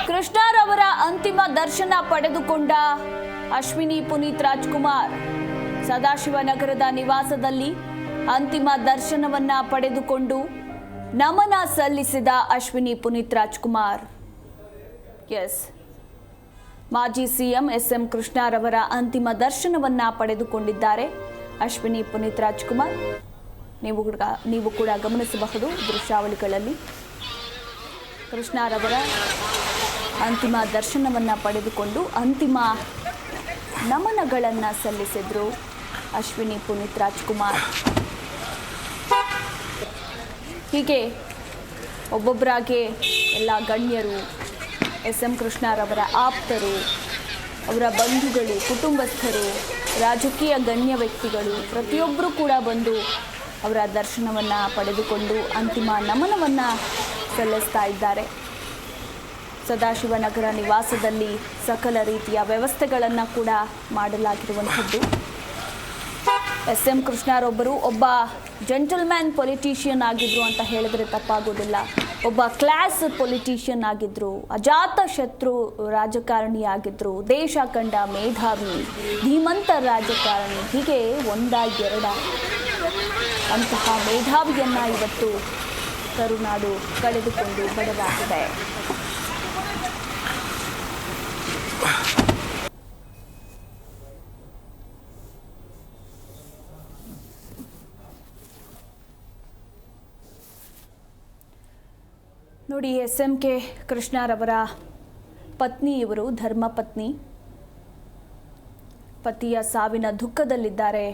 ಕೃಷ್ಣರವರ ಅಂತಿಮ ದರ್ಶನ ಪಡೆದುಕೊಂಡ ಅಶ್ವಿನಿ ಪುನೀತ್ ರಾಜ್ಕುಮಾರ್ ಸದಾಶಿವನಗರದ ನಿವಾಸದಲ್ಲಿ ಅಂತಿಮ ದರ್ಶನವನ್ನ ಪಡೆದುಕೊಂಡು ನಮನ ಸಲ್ಲಿಸಿದ ಅಶ್ವಿನಿ ಪುನೀತ್ ರಾಜ್ಕುಮಾರ್. ಮಾಜಿ ಸಿಎಂ ಎಸ್.ಎಂ. ಕೃಷ್ಣರವರ ಅಂತಿಮ ದರ್ಶನವನ್ನ ಪಡೆದುಕೊಂಡಿದ್ದಾರೆ ಅಶ್ವಿನಿ ಪುನೀತ್ ರಾಜ್ಕುಮಾರ್. ನೀವು ಕೂಡ ಗಮನಿಸಬಹುದು ದೃಶ್ಯಾವಳಿಗಳಲ್ಲಿ. ಕೃಷ್ಣರವರ ಅಂತಿಮ ದರ್ಶನವನ್ನ ಪಡೆದುಕೊಂಡು ಅಂತಿಮ ನಮನಗಳನ್ನು ಸಲ್ಲಿಸಿದ್ರು ಅಶ್ವಿನಿ ಪುನೀತ್ ರಾಜ್ಕುಮಾರ್. ಹೀಗೆ ಒಬ್ಬೊಬ್ಬರಾಗೆ ಎಲ್ಲ ಗಣ್ಯರು, ಎಸ್.ಎಂ. ಕೃಷ್ಣರವರ ಆಪ್ತರು, ಅವರ ಬಂಧುಗಳು, ಕುಟುಂಬಸ್ಥರು, ರಾಜಕೀಯ ಗಣ್ಯ ವ್ಯಕ್ತಿಗಳು ಪ್ರತಿಯೊಬ್ಬರೂ ಕೂಡ ಬಂದು ಅವರ ದರ್ಶನವನ್ನು ಪಡೆದುಕೊಂಡು ಅಂತಿಮ ನಮನವನ್ನು ಸಲ್ಲಿಸ್ತಾ ಇದ್ದಾರೆ. ಸದಾಶಿವನಗರ ನಿವಾಸದಲ್ಲಿ ಸಕಲ ರೀತಿಯ ವ್ಯವಸ್ಥೆಗಳನ್ನು ಕೂಡ ಮಾಡಲಾಗಿರುವಂಥದ್ದು. ಎಸ್.ಎಂ. ಕೃಷ್ಣರೊಬ್ಬರು ಒಬ್ಬ ಜೆಂಟಲ್ಮ್ಯಾನ್ ಪೊಲಿಟಿಷಿಯನ್ ಆಗಿದ್ರು ಅಂತ ಹೇಳಿದ್ರೆ ತಪ್ಪಾಗೋದಿಲ್ಲ. ಒಬ್ಬ ಕ್ಲಾಸ್ ಪೊಲಿಟಿಷಿಯನ್ ಆಗಿದ್ರು, ಅಜಾತ ಶತ್ರು ರಾಜಕಾರಣಿ ಆಗಿದ್ರು, ದೇಶ ಕಂಡ ಮೇಧಾವಿ, ಧೀಮಂತ ರಾಜಕಾರಣಿ, ಹೀಗೆ ಒಂದ ಎರಡ ಅಂತಹ ಮೇಧಾವಿಯನ್ನ ಇವತ್ತು ಕರುನಾಡು ಕಳೆದುಕೊಂಡು ಬಡದಾಗಿದೆ. ನೋಡಿ, ಎಸ್.ಎಂ.ಕೆ. ಕೃಷ್ಣರವರ ಪತ್ನಿ, ಇವರು ಧರ್ಮಪತ್ನಿ, ಪತಿಯ ಸಾವಿನ ದುಃಖದಲ್ಲಿದ್ದಾರೆ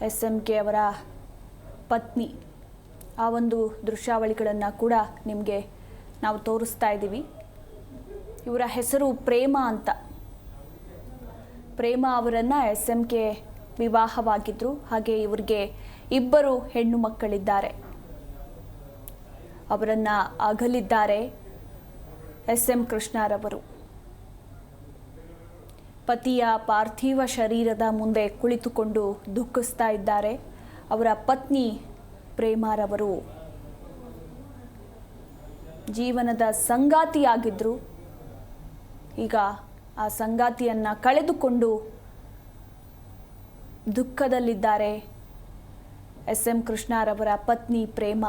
ಎಸ್.ಎಂ.ಕೆ. ಅವರ ಪತ್ನಿ. ಆ ಒಂದು ದೃಶ್ಯಾವಳಿಗಳನ್ನು ಕೂಡ ನಿಮಗೆ ನಾವು ತೋರಿಸ್ತಾ ಇದ್ದೀವಿ. ಇವರ ಹೆಸರು ಪ್ರೇಮ ಅಂತ. ಪ್ರೇಮ ಅವರನ್ನು ಎಸ್.ಎಂ.ಕೆ. ವಿವಾಹವಾಗಿದ್ದರು. ಹಾಗೆ ಇವರಿಗೆ 2 ಹೆಣ್ಣು ಮಕ್ಕಳಿದ್ದಾರೆ. ಅವರನ್ನು ಅಗಲಿದ್ದಾರೆ ಎಸ್.ಎಂ. ಕೃಷ್ಣರವರು. ಪತಿಯ ಪಾರ್ಥಿವ ಶರೀರದ ಮುಂದೆ ಕುಳಿತುಕೊಂಡು ದುಃಖಿಸ್ತಾ ಇದ್ದಾರೆ. ಅವರ ಪತ್ನಿ ಪ್ರೇಮಾರವರು ಜೀವನದ ಸಂಗಾತಿಯಾಗಿದ್ದರು. ಈಗ ಆ ಸಂಗಾತಿಯನ್ನು ಕಳೆದುಕೊಂಡು ದುಃಖದಲ್ಲಿದ್ದಾರೆ ಎಸ್.ಎಂ. ಕೃಷ್ಣರವರ ಪತ್ನಿ ಪ್ರೇಮ.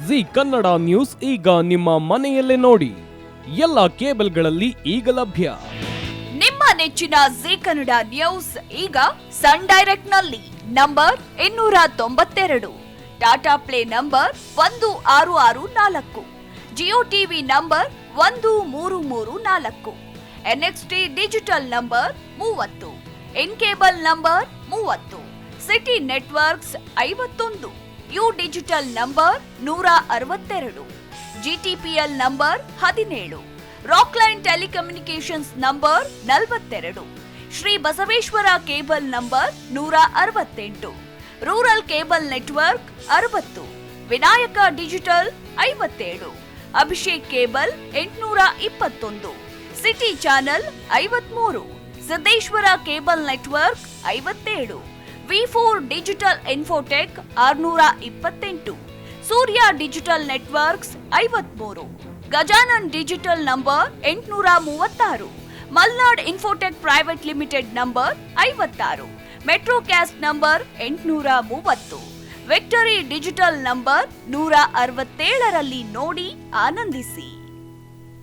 ಜಿ ಕನ್ನಡ ನ್ಯೂಸ್ ಈಗ ನಿಮ್ಮ ಮನೆಯಲ್ಲೇ ನೋಡಿ. ಎಲ್ಲ ಕೇಬಲ್ಗಳಲ್ಲಿ ಈಗ ಲಭ್ಯ. ನಿಮ್ಮ ನೆಚ್ಚಿನ ಜಿ ಕನ್ನಡ ನ್ಯೂಸ್ ಈಗ ಸನ್ ಡೈರೆಕ್ಟ್ ನಲ್ಲಿ number 292, Tata Play number 1664, Jio TV number 1334, NXT digital number 30, in cable number 30, city networks 51, U digital number 162, GTPL number 17, Rockline telecommunications number 42, Shri Basaveshwara cable number 168, rural cable network 60, Vinayaka digital 57, Abhishek cable 821, city channel 53, Siddeshwara cable network 57, ವಿ4 digital infotech 628, Surya digital networks 53, Gajanan digital number 836, Malnad infotech private limited number 56, Metrocast number 830, victory digital number 167ರಲ್ಲಿ ನೋಡಿ ಆನಂದಿಸಿ.